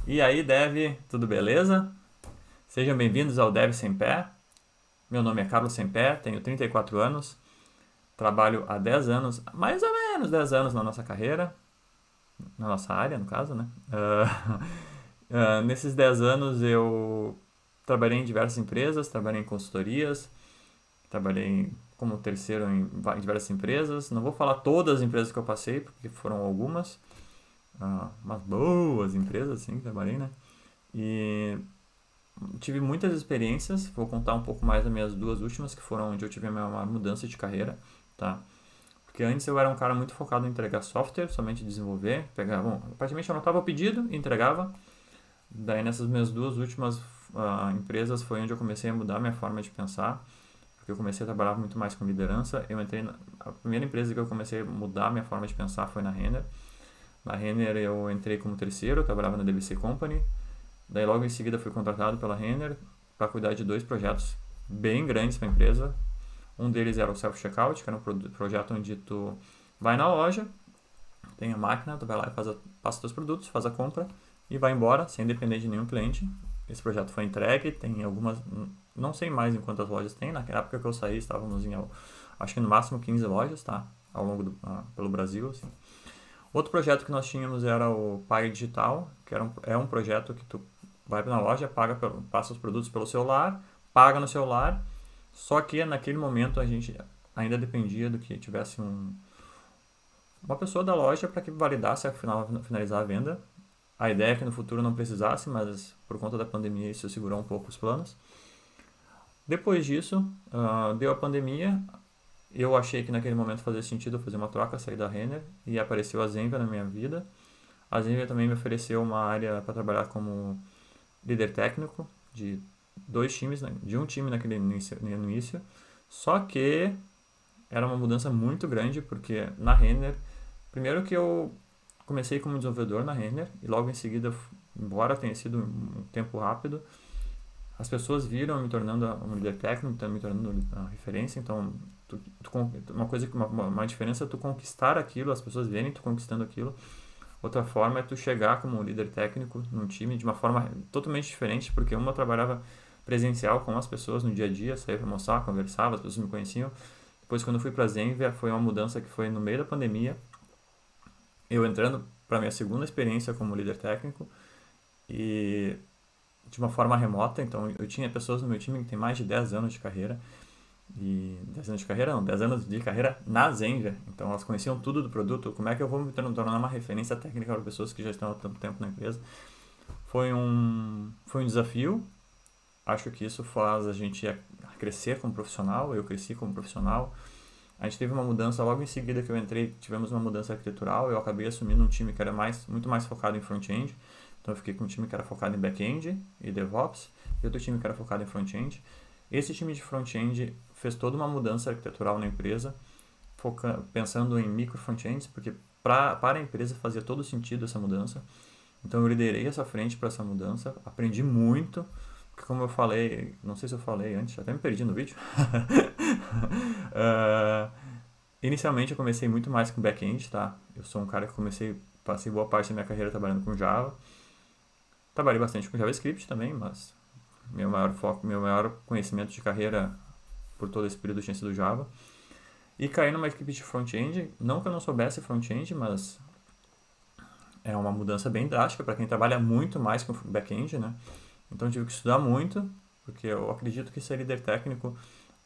E aí, Dev, tudo beleza? Sejam bem-vindos ao Dev Sem Pé. Meu nome é Carlos Sem Pé, tenho 34 anos, trabalho há 10 anos, mais ou menos 10 anos na nossa carreira, na nossa área, no caso, né? Nesses 10 anos eu trabalhei em diversas empresas, trabalhei em consultorias, trabalhei como terceiro em diversas empresas. Não vou falar todas as empresas que eu passei, porque foram algumas, umas boas empresas, assim, que trabalhei, né? E tive muitas experiências, vou contar um pouco mais das minhas duas últimas, que foram onde eu tive a minha maior mudança de carreira, tá? Porque antes eu era um cara muito focado em entregar software, somente desenvolver, pegar, bom, praticamente eu anotava o pedido e entregava. Daí nessas minhas duas últimas empresas foi onde eu comecei a mudar a minha forma de pensar, porque eu comecei a trabalhar muito mais com liderança. A primeira empresa que eu comecei a mudar a minha forma de pensar foi na Renner. Na Renner eu entrei como terceiro, eu trabalhava na DBC Company. Daí logo em seguida fui contratado pela Renner para cuidar de dois projetos bem grandes para a empresa. Um deles era o Self-Checkout, que era um projeto onde tu vai na loja, tem a máquina, tu vai lá e passa os produtos, faz a compra e vai embora sem depender de nenhum cliente. Esse projeto foi entregue, tem algumas, não sei mais em quantas lojas tem, na época que eu saí estávamos em, acho que no máximo 15 lojas, tá? Ao longo pelo Brasil, assim. Outro projeto que nós tínhamos era o Pai Digital, que é um projeto que tu vai na loja, passa os produtos pelo celular, paga no celular, só que naquele momento a gente ainda dependia do que tivesse uma pessoa da loja para que validasse finalizar a venda. A ideia é que no futuro não precisasse, mas por conta da pandemia isso segurou um pouco os planos. Depois disso, deu a pandemia, eu achei que naquele momento fazia sentido fazer uma troca, sair da Renner, e apareceu a Zenvia na minha vida. A Zenvia também me ofereceu uma área para trabalhar como líder técnico de dois times, né? De um time naquele início. Só que era uma mudança muito grande, porque na Renner, primeiro que eu comecei como desenvolvedor na Renner, e logo em seguida, embora tenha sido um tempo rápido, as pessoas viram me tornando um líder técnico, me tornando a referência. Então uma diferença é tu conquistar aquilo, as pessoas verem tu conquistando aquilo. Outra forma é tu chegar como um líder técnico num time de uma forma totalmente diferente, porque uma eu trabalhava presencial com as pessoas no dia a dia, saía para almoçar, conversava, as pessoas me conheciam. Depois, quando eu fui para Zenvia, foi uma mudança que foi no meio da pandemia, eu entrando para minha segunda experiência como líder técnico e de uma forma remota. Então eu tinha pessoas no meu time que tem mais de 10 anos de carreira, e 10 anos de carreira não, 10 anos de carreira na Zenvia. Então elas conheciam tudo do produto. Como é que eu vou me tornar uma referência técnica para pessoas que já estão há tanto tempo na empresa? Foi um desafio. Acho que isso faz a gente crescer como profissional. Eu cresci como profissional. A gente teve uma mudança logo em seguida que eu entrei, tivemos uma mudança arquitetural. Eu acabei assumindo um time que era muito mais focado em front-end. Então eu fiquei com um time que era focado em back-end e DevOps, e outro time que era focado em front-end. Esse time de front-end fez toda uma mudança arquitetural na empresa, pensando em micro front-ends, porque para a empresa fazia todo sentido essa mudança. Então eu liderei essa frente para essa mudança, aprendi muito, porque como eu falei, não sei se eu falei antes, até me perdi no vídeo. Inicialmente eu comecei muito mais com back-end, tá? Eu sou um cara que passei boa parte da minha carreira trabalhando com Java. Trabalhei bastante com JavaScript também, mas meu maior conhecimento de carreira por todo esse período tinha sido Java. E caí numa equipe de front-end, não que eu não soubesse front-end, mas é uma mudança bem drástica para quem trabalha muito mais com back-end, né? Então eu tive que estudar muito, porque eu acredito que ser líder técnico,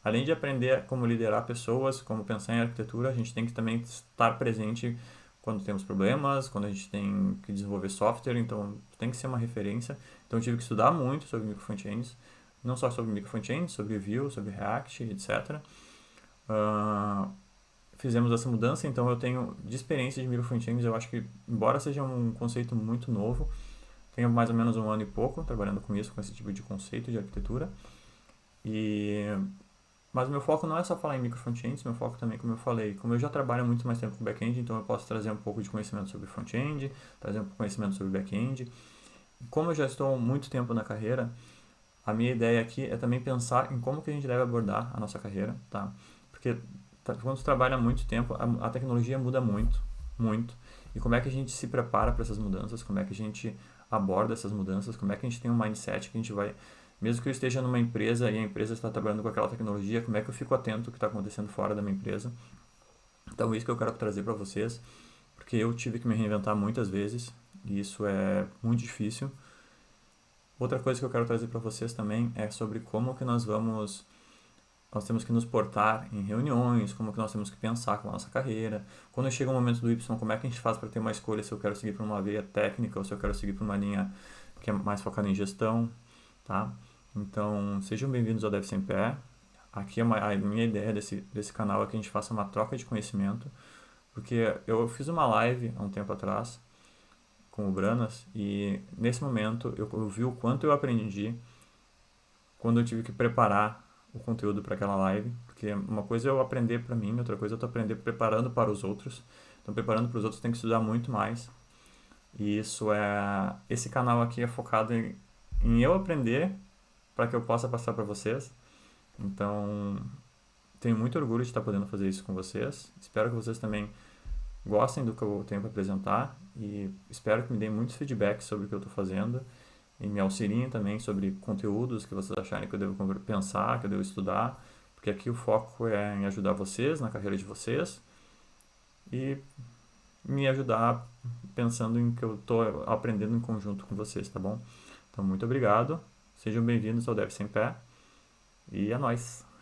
além de aprender como liderar pessoas, como pensar em arquitetura, a gente tem que também estar presente quando temos problemas, quando a gente tem que desenvolver software. Então tem que ser uma referência. Então eu tive que estudar muito sobre micro frontends, não só sobre micro frontends, sobre Vue, sobre React, etc. Fizemos essa mudança, então eu tenho de experiência de micro frontends. Eu acho que, embora seja um conceito muito novo, tenho mais ou menos um ano e pouco trabalhando com isso, com esse tipo de conceito de arquitetura. Mas meu foco não é só falar em micro frontends, meu foco também, como eu falei, como eu já trabalho muito mais tempo com back-end, então eu posso trazer um pouco de conhecimento sobre front-end, trazer um pouco de conhecimento sobre back-end. Como eu já estou há muito tempo na carreira, a minha ideia aqui é também pensar em como que a gente deve abordar a nossa carreira, tá? Porque quando você trabalha há muito tempo, a tecnologia muda muito, muito. E como é que a gente se prepara para essas mudanças, como é que a gente aborda essas mudanças, como é que a gente tem um mindset que a gente vai, mesmo que eu esteja numa empresa e a empresa está trabalhando com aquela tecnologia, como é que eu fico atento ao que está acontecendo fora da minha empresa. Então, isso que eu quero trazer para vocês, porque eu tive que me reinventar muitas vezes e isso é muito difícil. Outra coisa que eu quero trazer para vocês também é sobre como que nós temos que nos portar em reuniões, como que nós temos que pensar com a nossa carreira. Quando chega o momento do Y, como é que a gente faz para ter uma escolha se eu quero seguir por uma veia técnica ou se eu quero seguir por uma linha que é mais focada em gestão, tá? Então, sejam bem-vindos ao Dev Sem Pé. Aqui é a minha ideia desse canal é que a gente faça uma troca de conhecimento, porque eu fiz uma live há um tempo atrás com o Branas e nesse momento eu vi o quanto eu aprendi quando eu tive que preparar o conteúdo para aquela live, porque uma coisa é eu aprender para mim, outra coisa é eu aprender preparando para os outros. Então, preparando para os outros tem que estudar muito mais. E esse canal aqui é focado em eu aprender para que eu possa passar para vocês. Então, tenho muito orgulho de estar podendo fazer isso com vocês. Espero que vocês também gostem do que eu tenho para apresentar e espero que me deem muitos feedbacks sobre o que eu estou fazendo e me auxiliem também sobre conteúdos que vocês acharem que eu devo pensar, que eu devo estudar, porque aqui o foco é em ajudar vocês na carreira de vocês e me ajudar pensando em que eu estou aprendendo em conjunto com vocês, tá bom? Então, muito obrigado, sejam bem-vindos ao Dev Sem Pé e é nóis!